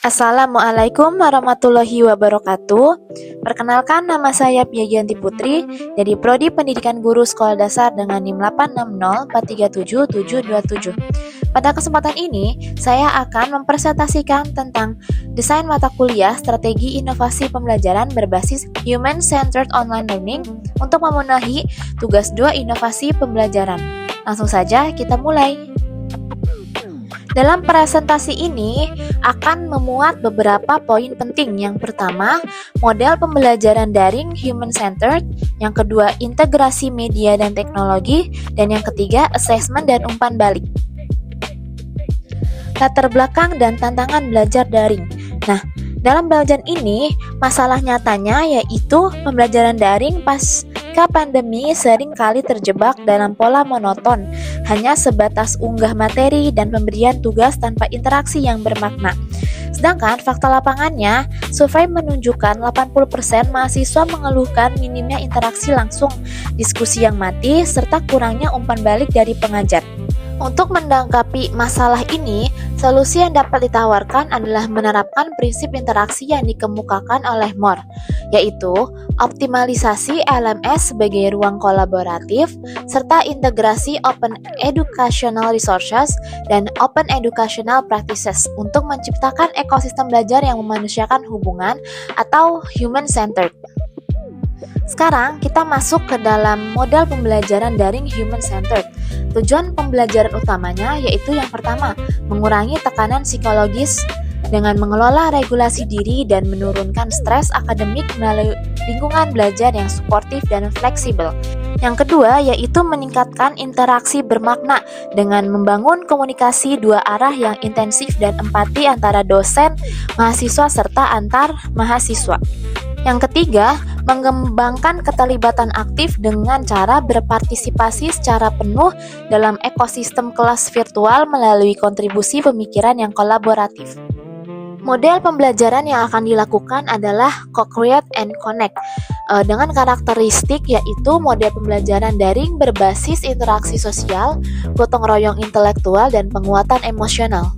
Assalamualaikum warahmatullahi wabarakatuh. Perkenalkan, nama saya Piagianti Putri dari Prodi Pendidikan Guru Sekolah Dasar dengan NIM 860437727. Pada kesempatan ini, saya akan mempresentasikan tentang desain mata kuliah strategi inovasi pembelajaran berbasis Human-Centered Online Learning untuk memenuhi tugas 2 inovasi pembelajaran. Langsung saja kita mulai. Dalam presentasi ini akan memuat beberapa poin penting. Yang pertama, model pembelajaran daring human-centered. Yang kedua, integrasi media dan teknologi. Dan yang ketiga, assessment dan umpan balik. Latar belakang dan tantangan belajar daring. Nah, dalam belajar ini, masalah nyatanya yaitu pembelajaran daring pasca pandemi sering kali terjebak dalam pola monoton, hanya sebatas unggah materi dan pemberian tugas tanpa interaksi yang bermakna. Sedangkan fakta lapangannya, survei menunjukkan 80% mahasiswa mengeluhkan minimnya interaksi langsung, diskusi yang mati, serta kurangnya umpan balik dari pengajar. Untuk menanggapi masalah ini, solusi yang dapat ditawarkan adalah menerapkan prinsip interaksi yang dikemukakan oleh Moore, yaitu optimalisasi LMS sebagai ruang kolaboratif, serta integrasi Open Educational Resources dan Open Educational Practices untuk menciptakan ekosistem belajar yang memanusiakan hubungan atau human-centered. Sekarang kita masuk ke dalam model pembelajaran daring human-centered. Tujuan pembelajaran utamanya yaitu yang pertama, mengurangi tekanan psikologis dengan mengelola regulasi diri dan menurunkan stres akademik melalui lingkungan belajar yang suportif dan fleksibel. Yang kedua yaitu meningkatkan interaksi bermakna dengan membangun komunikasi dua arah yang intensif dan empati antara dosen, mahasiswa, serta antar mahasiswa. Yang ketiga, mengembangkan keterlibatan aktif dengan cara berpartisipasi secara penuh dalam ekosistem kelas virtual melalui kontribusi pemikiran yang kolaboratif. Model pembelajaran yang akan dilakukan adalah co-create and connect dengan karakteristik yaitu model pembelajaran daring berbasis interaksi sosial, gotong royong intelektual, dan penguatan emosional.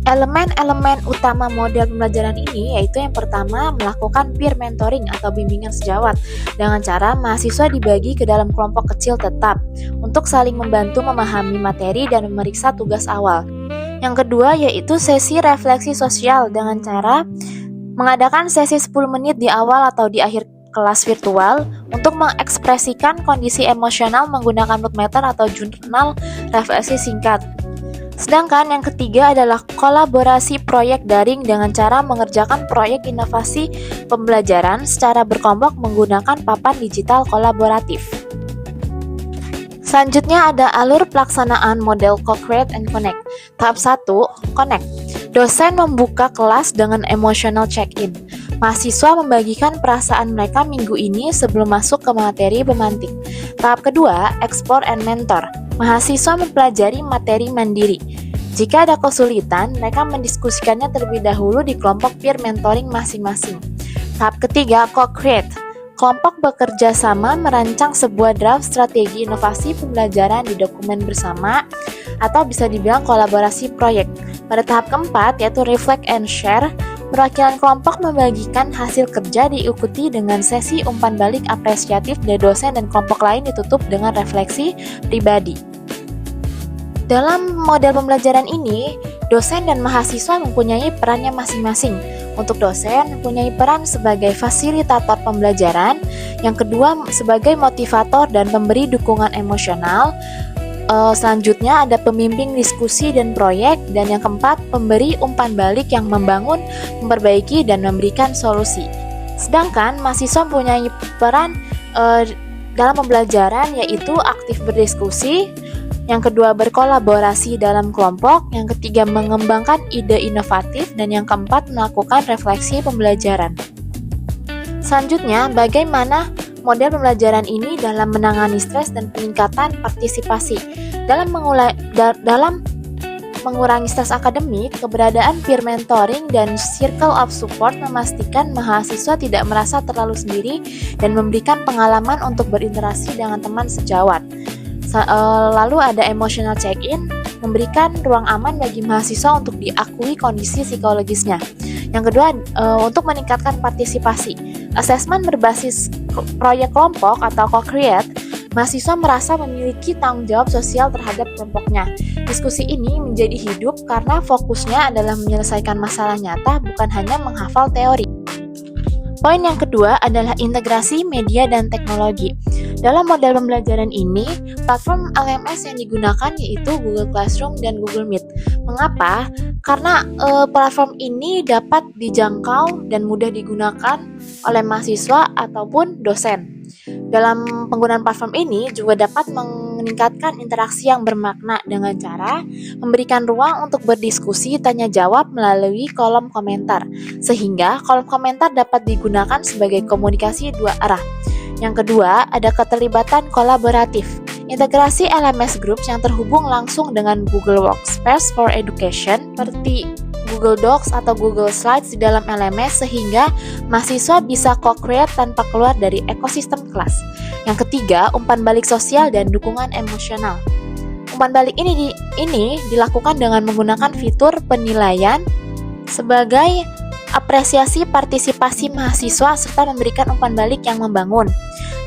Elemen-elemen utama model pembelajaran ini yaitu yang pertama, melakukan peer mentoring atau bimbingan sejawat dengan cara mahasiswa dibagi ke dalam kelompok kecil tetap untuk saling membantu memahami materi dan memeriksa tugas awal. Yang kedua yaitu sesi refleksi sosial dengan cara mengadakan sesi 10 menit di awal atau di akhir kelas virtual untuk mengekspresikan kondisi emosional menggunakan note meter atau jurnal refleksi singkat. Sedangkan yang ketiga adalah kolaborasi proyek daring dengan cara mengerjakan proyek inovasi pembelajaran secara berkelompok menggunakan papan digital kolaboratif. Selanjutnya ada alur pelaksanaan model co-create and connect. Tahap 1, connect. Dosen membuka kelas dengan emotional check-in. Mahasiswa membagikan perasaan mereka minggu ini sebelum masuk ke materi pemantik. Tahap kedua, explore and mentor. Mahasiswa mempelajari materi mandiri. Jika ada kesulitan, mereka mendiskusikannya terlebih dahulu di kelompok peer mentoring masing-masing. Tahap ketiga, co-create. Kelompok bekerja sama merancang sebuah draft strategi inovasi pembelajaran di dokumen bersama atau bisa dibilang kolaborasi proyek. Pada tahap keempat, yaitu reflect and share, perwakilan kelompok membagikan hasil kerja diikuti dengan sesi umpan balik apresiatif dari dosen dan kelompok lain ditutup dengan refleksi pribadi. Dalam model pembelajaran ini, dosen dan mahasiswa mempunyai perannya masing-masing. Untuk dosen mempunyai peran sebagai fasilitator pembelajaran, yang kedua sebagai motivator dan pemberi dukungan emosional. Selanjutnya ada pembimbing diskusi dan proyek, dan yang keempat pemberi umpan balik yang membangun, memperbaiki, dan memberikan solusi. Sedangkan mahasiswa mempunyai peran dalam pembelajaran yaitu aktif berdiskusi, yang kedua berkolaborasi dalam kelompok, yang ketiga mengembangkan ide inovatif, dan yang keempat melakukan refleksi pembelajaran. Selanjutnya, bagaimana model pembelajaran ini dalam menangani stres dan peningkatan partisipasi. Dalam mengurangi stres akademik, keberadaan peer mentoring dan circle of support memastikan mahasiswa tidak merasa terlalu sendiri dan memberikan pengalaman untuk berinteraksi dengan teman sejawat. Lalu ada emotional check-in, memberikan ruang aman bagi mahasiswa untuk diakui kondisi psikologisnya. Yang kedua, untuk meningkatkan partisipasi. Asesmen berbasis proyek kelompok atau co-create, mahasiswa merasa memiliki tanggung jawab sosial terhadap kelompoknya. Diskusi ini menjadi hidup karena fokusnya adalah menyelesaikan masalah nyata, bukan hanya menghafal teori. Poin yang kedua adalah integrasi media dan teknologi. Dalam model pembelajaran ini, platform LMS yang digunakan yaitu Google Classroom dan Google Meet. Mengapa? Karena platform ini dapat dijangkau dan mudah digunakan oleh mahasiswa ataupun dosen. Dalam penggunaan platform ini juga dapat meningkatkan interaksi yang bermakna dengan cara memberikan ruang untuk berdiskusi tanya jawab melalui kolom komentar, sehingga kolom komentar dapat digunakan sebagai komunikasi dua arah. Yang kedua, ada keterlibatan kolaboratif. Integrasi LMS Groups yang terhubung langsung dengan Google Workspace for Education seperti Google Docs atau Google Slides di dalam LMS sehingga mahasiswa bisa co-create tanpa keluar dari ekosistem kelas. Yang ketiga, umpan balik sosial dan dukungan emosional. Umpan balik ini dilakukan dengan menggunakan fitur penilaian sebagai apresiasi partisipasi mahasiswa serta memberikan umpan balik yang membangun.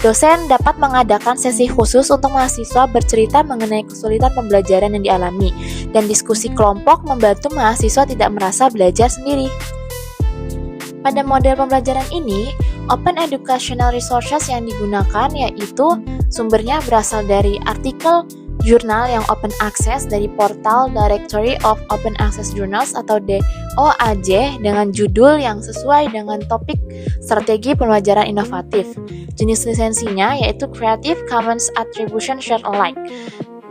Dosen dapat mengadakan sesi khusus untuk mahasiswa bercerita mengenai kesulitan pembelajaran yang dialami, dan diskusi kelompok membantu mahasiswa tidak merasa belajar sendiri. Pada model pembelajaran ini, Open Educational Resources yang digunakan yaitu sumbernya berasal dari artikel jurnal yang open access dari portal Directory of Open Access Journals atau DOAJ dengan judul yang sesuai dengan topik strategi pembelajaran inovatif. Jenis lisensinya yaitu Creative Commons Attribution Share Alike.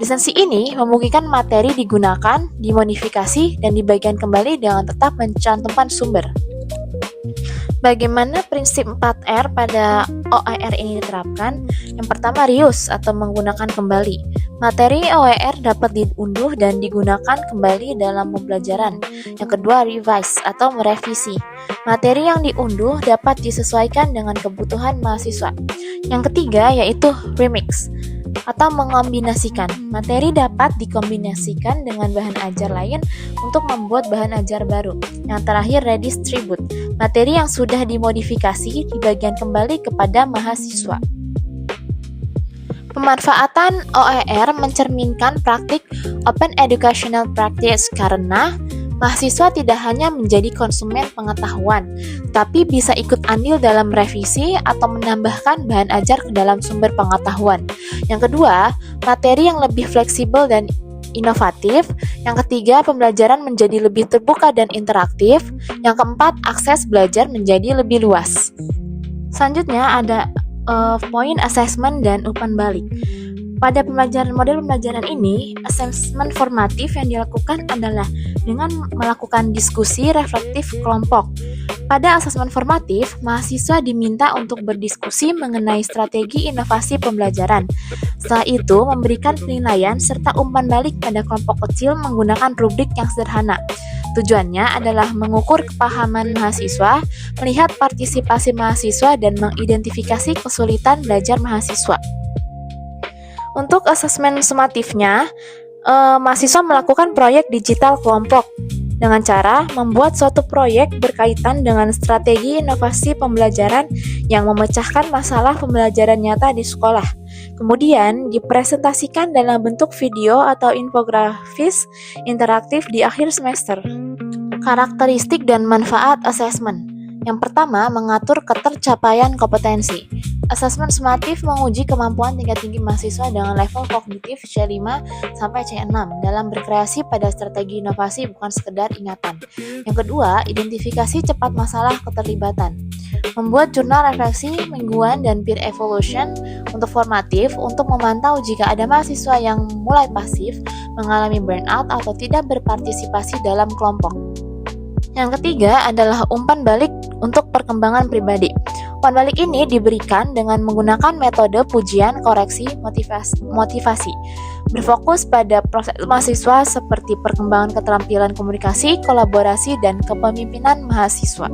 Lisensi ini memungkinkan materi digunakan, dimodifikasi, dan dibagikan kembali dengan tetap mencantumkan sumber. Bagaimana prinsip 4R pada OER ini diterapkan? Yang pertama, reuse atau menggunakan kembali. Materi OER dapat diunduh dan digunakan kembali dalam pembelajaran. Yang kedua, revise atau merevisi. Materi yang diunduh dapat disesuaikan dengan kebutuhan mahasiswa. Yang ketiga, yaitu remix atau mengombinasikan. Materi dapat dikombinasikan dengan bahan ajar lain untuk membuat bahan ajar baru. Yang terakhir, redistribute. Materi yang sudah dimodifikasi dibagikan kembali kepada mahasiswa. Pemanfaatan OER mencerminkan praktik Open Educational Practice karena mahasiswa tidak hanya menjadi konsumen pengetahuan, tapi bisa ikut andil dalam revisi atau menambahkan bahan ajar ke dalam sumber pengetahuan. Yang kedua, materi yang lebih fleksibel dan inovatif. Yang ketiga, pembelajaran menjadi lebih terbuka dan interaktif. Yang keempat, akses belajar menjadi lebih luas. Selanjutnya ada poin assessment dan umpan balik. Pada model pembelajaran ini, assessment formatif yang dilakukan adalah dengan melakukan diskusi reflektif kelompok. Pada asesmen formatif, mahasiswa diminta untuk berdiskusi mengenai strategi inovasi pembelajaran. Setelah itu, memberikan penilaian serta umpan balik pada kelompok kecil menggunakan rubrik yang sederhana. Tujuannya adalah mengukur kepahaman mahasiswa, melihat partisipasi mahasiswa, dan mengidentifikasi kesulitan belajar mahasiswa. Untuk asesmen sumatifnya, mahasiswa melakukan proyek digital kelompok dengan cara membuat suatu proyek berkaitan dengan strategi inovasi pembelajaran yang memecahkan masalah pembelajaran nyata di sekolah. Kemudian dipresentasikan dalam bentuk video atau infografis interaktif di akhir semester. Karakteristik dan manfaat asesmen. Yang pertama, mengatur ketercapaian kompetensi. Asesmen sumatif menguji kemampuan tingkat tinggi mahasiswa dengan level kognitif C5 sampai C6 dalam berkreasi pada strategi inovasi bukan sekedar ingatan. Yang kedua, identifikasi cepat masalah keterlibatan. Membuat jurnal refleksi mingguan dan peer evaluation untuk formatif untuk memantau jika ada mahasiswa yang mulai pasif, mengalami burnout atau tidak berpartisipasi dalam kelompok. Yang ketiga adalah umpan balik untuk perkembangan pribadi. Umpan balik ini diberikan dengan menggunakan metode pujian, koreksi, motivasi. Berfokus pada proses mahasiswa seperti perkembangan keterampilan komunikasi, kolaborasi, dan kepemimpinan mahasiswa.